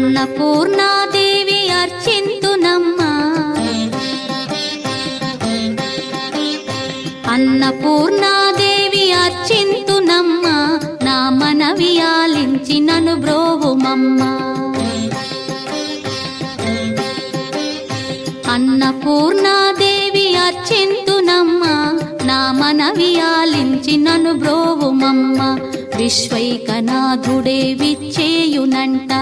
అన్నపూర్ణాదేవి అర్చింతునమ్మా అన్నపూర్ణాదేవి అర్చింతునమ్మా నా మనవి ఆలించి నన్ను బ్రోవుమమ్మా అన్నపూర్ణాదేవి అర్చింతునమ్మా నా మనవి ఆలించి నన్ను బ్రోవుమమ్మా విశ్వైకనాథుడే విచ్చేయునంట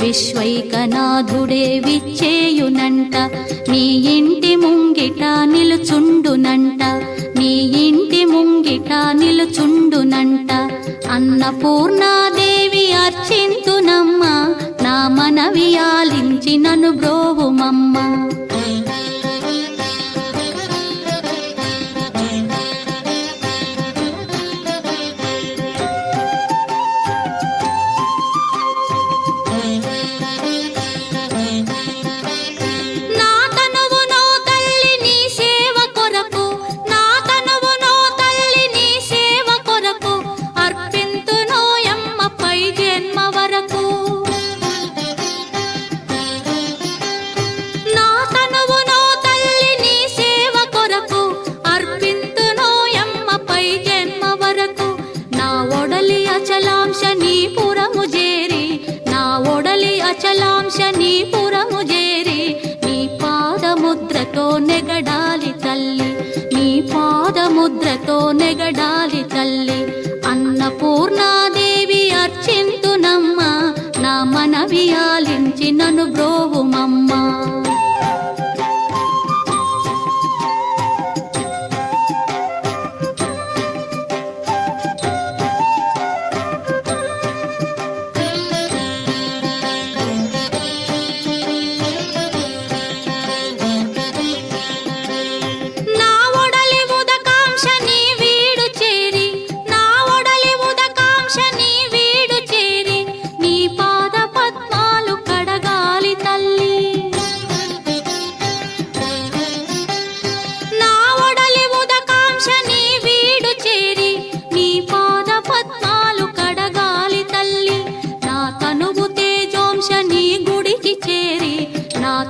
విశ్వైకనాథుడే విచ్చేయునంట నీ ఇంటి ముంగిట నిలుచుండునంట నీ ఇంటి ముంగిట నిలుచుండునంట అన్నపూర్ణాదేవి అర్చింతునమ్మా నా మనవి ఆలించి నన్ను బ్రోవుమమ్మా అచలాంశనీపురము చేరి నీ పాదముద్రతో నెగడాలి తల్లి నీ పాదముద్రతో నెగడాలి తల్లి అన్నపూర్ణాదేవి అర్చింతునమ్మా నా మనవి ఆలించి నన్ను బ్రోవుమమ్మా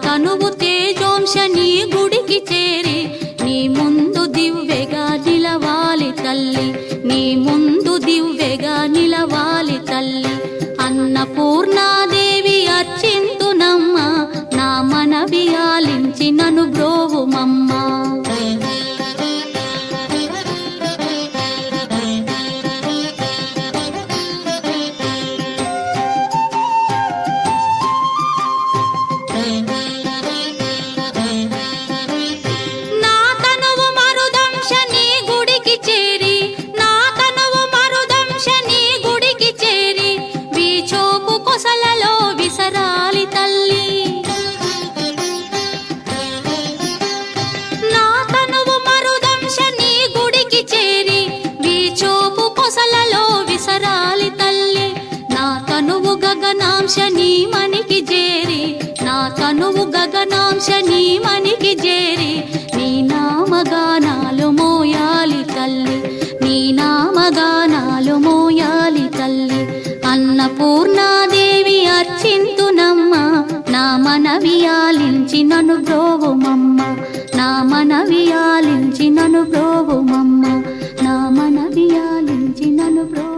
తనువు తేజోంశని గుడికి చేరి నీ ముందు దివ్వెగా నిలవాలి తల్లి నీ ముందు దివ్వెగా నిలవాలి తల్లి అన్నపూర్ణాదేవి అర్చింతునమ్మా నా మనవి ఆలించి నన్ను బ్రోవుమమ్మా గగనాంశని మనికి చేరి నా తనువు గగనాంశని మనికి చేరి నీ నామగానాలు మోయాలి తల్లి నీ నామగానాలు మోయాలి తల్లి అన్నపూర్ణాదేవి అర్చింతునమ్మా నా మనవి ఆలించి నన్ను బ్రోవుమమ్మా నా మనవి ఆలించి నన్ను బ్రోవుమమ్మా నా మనవి ఆలించి నన్ను బ్రో